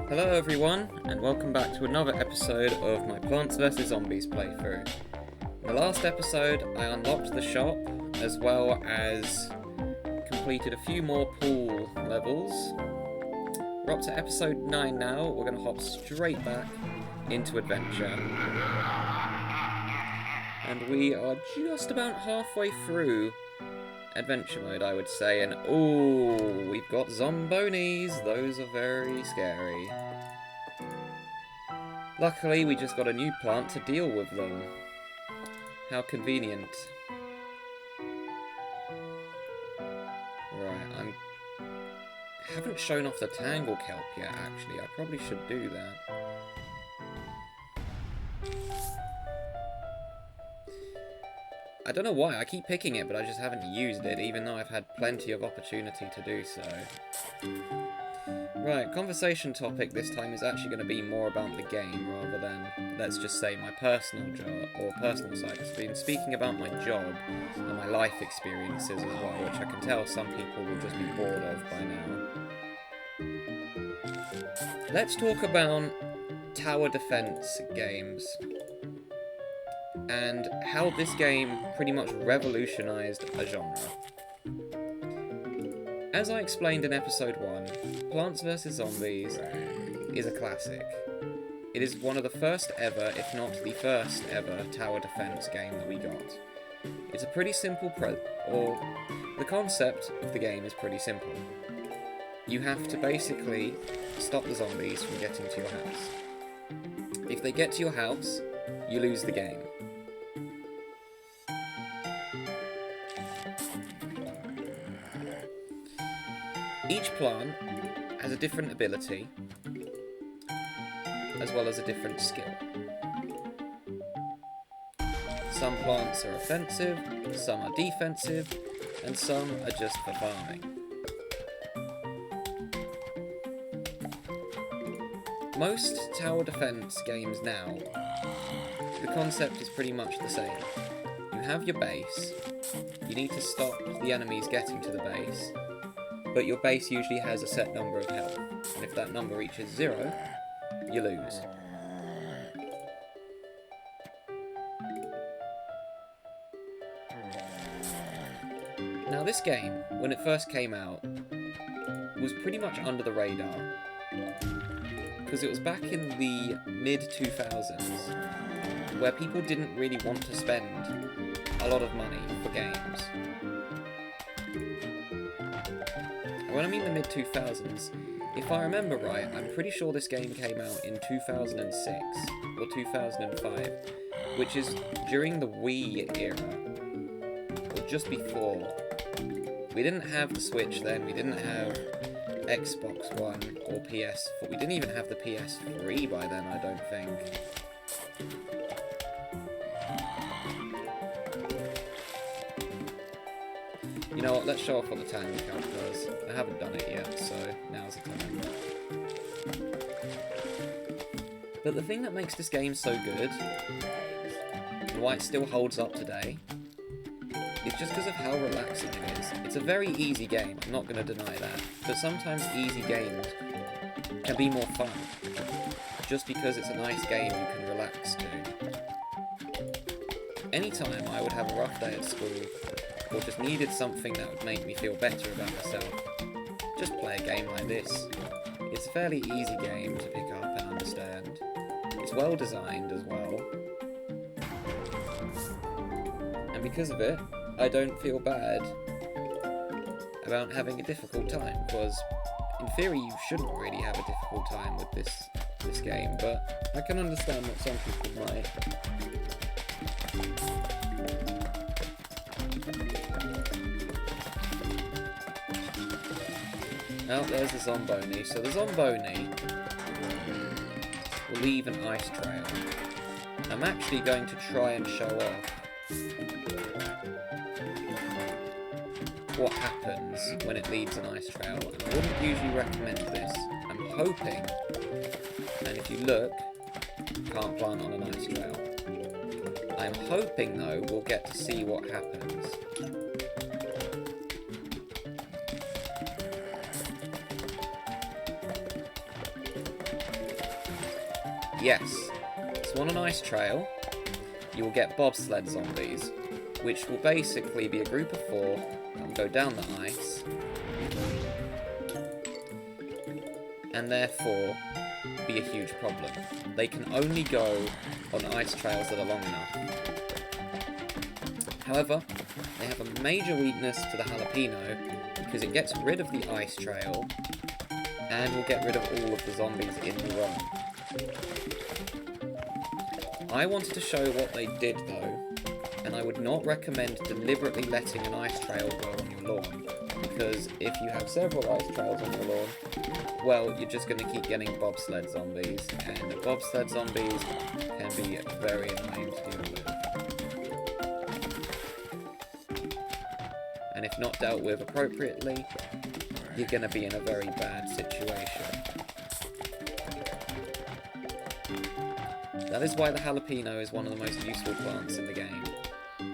Hello everyone, and welcome back to another episode of my Plants vs Zombies playthrough. In the last episode, I unlocked the shop, as well as completed a few more pool levels. We're up to episode 9 now. We're going to hop straight back into adventure. And we are just about halfway through adventure mode, I would say, and ooh, we've got Zombonis. Those are very scary. Luckily, we just got a new plant to deal with them. How convenient. Right, haven't shown off the Tangle Kelp yet, actually. I probably should do that. I don't know why, I keep picking it, but I just haven't used it, even though I've had plenty of opportunity to do so. Right, conversation topic this time is actually going to be more about the game, rather than, let's just say, my personal job, or personal side. I've been speaking about my job and my life experiences as well, which I can tell some people will just be bored of by now. Let's talk about tower defense games, and how this game pretty much revolutionized a genre. As I explained in episode 1, Plants vs Zombies is a classic. It is one of the first ever, if not the first ever, tower defense game that we got. It's a pretty simple the concept of the game is pretty simple. You have to basically stop the zombies from getting to your house. If they get to your house, you lose the game. Each plant has a different ability, as well as a different skill. Some plants are offensive, some are defensive, and some are just for farming. Most tower defense games now, the concept is pretty much the same. You have your base, you need to stop the enemies getting to the base, but your base usually has a set number of health, and if that number reaches 0, you lose. Now this game, when it first came out, was pretty much under the radar, because it was back in the mid-2000s, where people didn't really want to spend a lot of money for games. When I mean the mid-2000s, if I remember right, I'm pretty sure this game came out in 2006 or 2005, which is during the Wii era, or just before. We didn't have the Switch then, we didn't have Xbox One or PS4, we didn't even have the PS3 by then, I don't think. You know what, let's show off what the Tangle Kelp does. I haven't done it yet, so now's the time. But the thing that makes this game so good, and why it still holds up today, is just because of how relaxing it is. It's a very easy game, I'm not going to deny that, but sometimes easy games can be more fun, just because it's a nice game you can relax to. Anytime I would have a rough day at school, or just needed something that would make me feel better about myself, just play a game like this. It's a fairly easy game to pick up and understand. It's well designed as well. And because of it, I don't feel bad about having a difficult time, because in theory you shouldn't really have a difficult time with this game, but I can understand what some people might. Now there's the Zomboni. So the Zomboni will leave an ice trail. I'm actually going to try and show off what happens when it leaves an ice trail. And I wouldn't usually recommend this. I'm hoping, and if you look, you can't plant on an ice trail. I'm hoping though we'll get to see what happens. Yes. So on an ice trail, you will get bobsled zombies, which will basically be a group of 4 that will go down the ice, and therefore be a huge problem. They can only go on ice trails that are long enough. However, they have a major weakness to the jalapeno because it gets rid of the ice trail and will get rid of all of the zombies in the run. I wanted to show what they did though, and I would not recommend deliberately letting an ice trail go on your lawn, because if you have several ice trails on your lawn, well, you're just going to keep getting bobsled zombies, and bobsled zombies can be very annoying to deal with. And if not dealt with appropriately, you're going to be in a very bad situation. That is why the jalapeno is one of the most useful plants in the game,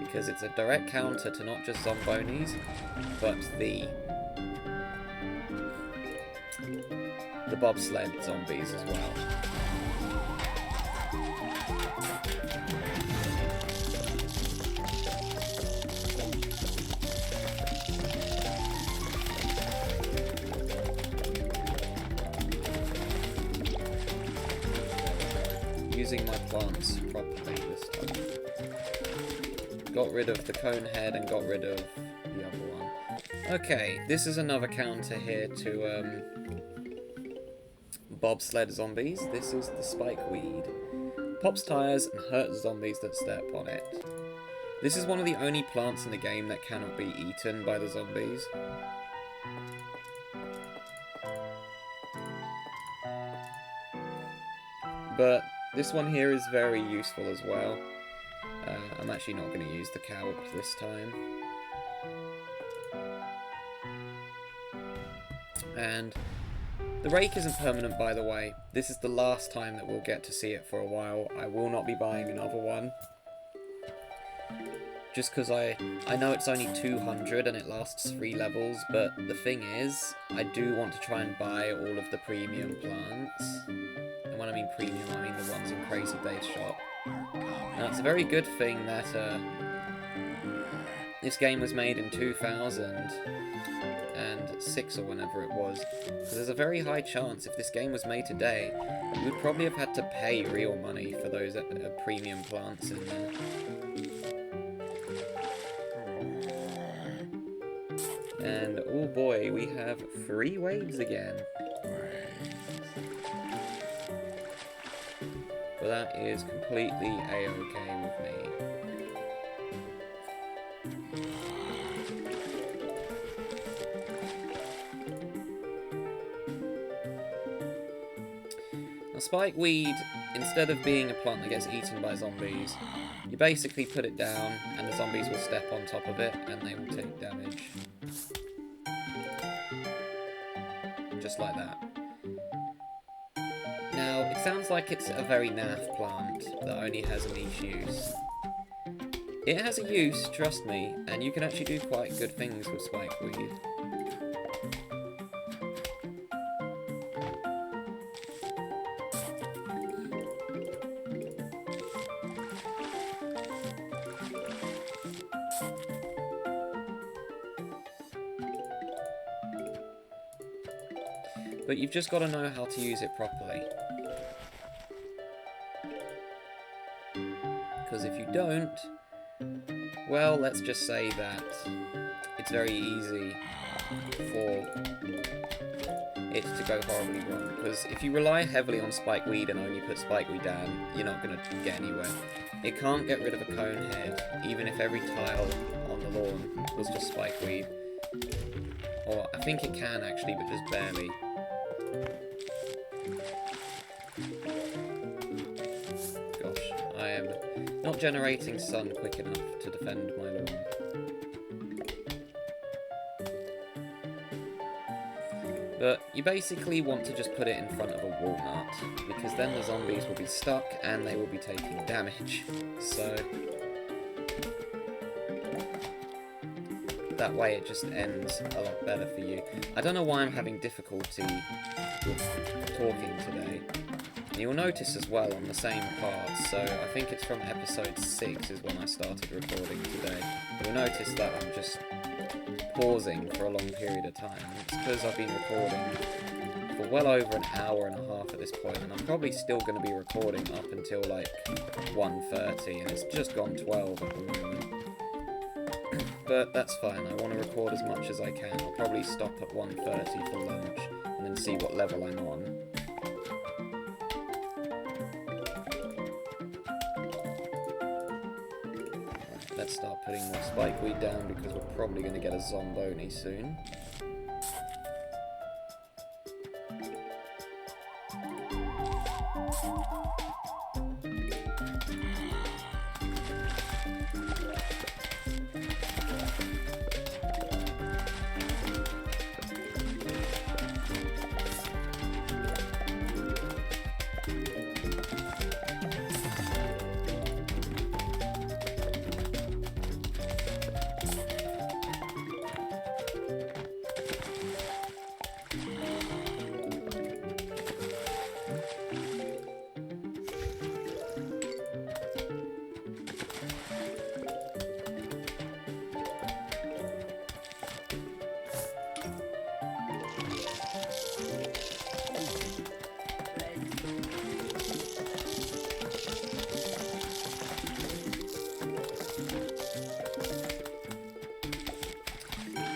because it's a direct counter to not just zombonis, but the bobsled zombies as well. Using my plants properly this time. Got rid of the cone head and got rid of the other one. Okay, this is another counter here to bobsled zombies. This is the spikeweed. Pops tires and hurts zombies that step on it. This is one of the only plants in the game that cannot be eaten by the zombies. But this one here is very useful as well. I'm actually not going to use the cow this time. And the rake isn't permanent, by the way. This is the last time that we'll get to see it for a while. I will not be buying another one. Just because I know it's only 200 and it lasts 3 levels, but the thing is, I do want to try and buy all of the premium plants. And when I mean premium, I mean the ones in Crazy Base Shop. Now, it's a very good thing that this game was made in 2006 or whenever it was. Because there's a very high chance if this game was made today, you would probably have had to pay real money for those premium plants in there. And, oh boy, we have 3 waves again. But that is completely a-okay with me. Now, spikeweed, instead of being a plant that gets eaten by zombies, you basically put it down and the zombies will step on top of it and they will take damage. Just like that. Now, it sounds like it's a very naff plant that only has a niche use. It has a use, trust me, and you can actually do quite good things with spikeweed. But you've just got to know how to use it properly. Because if you don't, well, let's just say that it's very easy for it to go horribly wrong. Because if you rely heavily on spikeweed and only put spikeweed down, you're not going to get anywhere. It can't get rid of a cone head, even if every tile on the lawn was just spikeweed. Or I think it can actually, but just barely. Gosh, I am not generating sun quick enough to defend my lawn. But you basically want to just put it in front of a walnut, because then the zombies will be stuck and they will be taking damage. So that way it just ends a lot better for you. I don't know why I'm having difficulty with talking today. You'll notice as well on the same parts, so I think it's from episode 6 is when I started recording today. You'll notice that I'm just pausing for a long period of time. It's because I've been recording for well over an hour and a half at this point, and I'm probably still going to be recording up until like 1:30, and it's just gone 12 at the moment. But that's fine, I want to record as much as I can. I'll probably stop at 1:30 for lunch, and then see what level I'm on. Let's start putting more spikeweed down because we're probably going to get a Zomboni soon.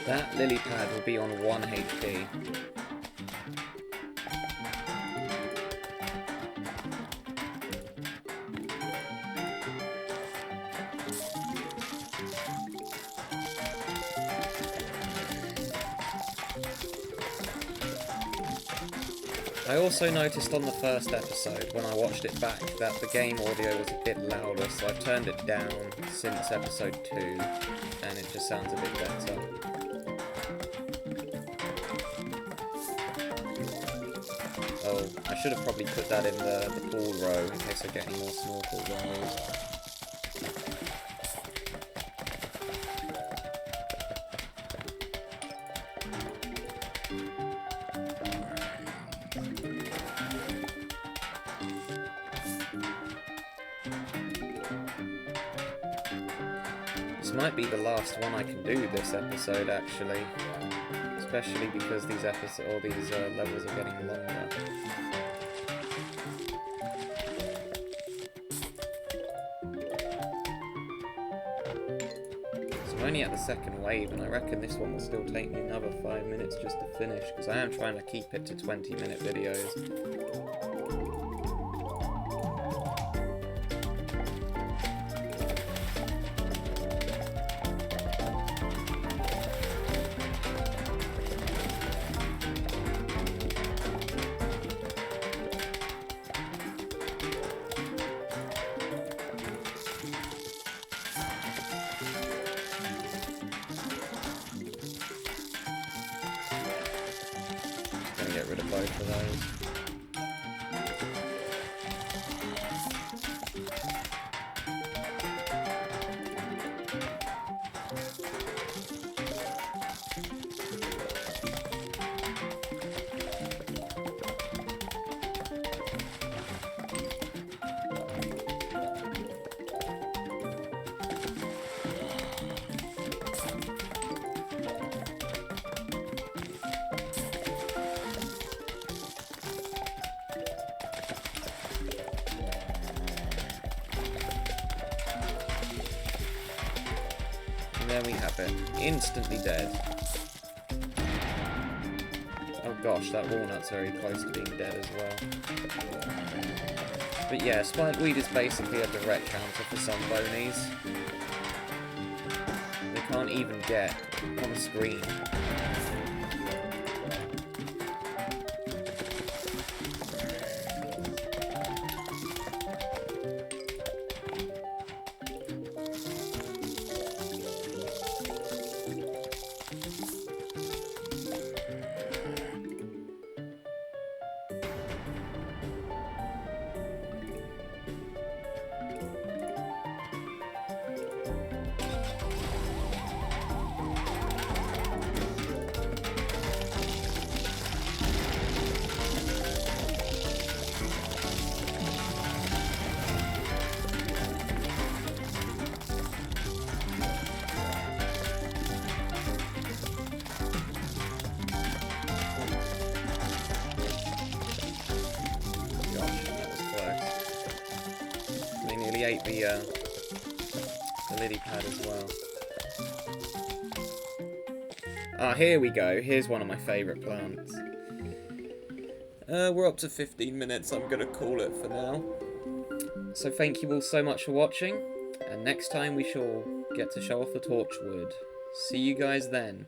That lily pad will be on 1 HP. I also noticed on the first episode, when I watched it back, that the game audio was a bit louder, so I've turned it down since episode 2, and it just sounds a bit better. Oh, I should have probably put that in the pool row in case I get any more snorkels on these. This might be the last one I can do this episode, actually. Especially because these levels are getting longer. So I'm only at the second wave, and I reckon this one will still take me another 5 minutes just to finish, because I am trying to keep it to 20-minute videos. Get rid of both of those. There we have it. Instantly dead. Oh gosh, that walnut's very close to being dead as well. But yeah, spikeweed is basically a direct counter for Zombonis. They can't even get on screen. ate the lily pad as well. Ah, here we go. Here's one of my favourite plants. We're up to 15 minutes. I'm going to call it for now. So thank you all so much for watching. And next time we shall get to show off the torchwood. See you guys then.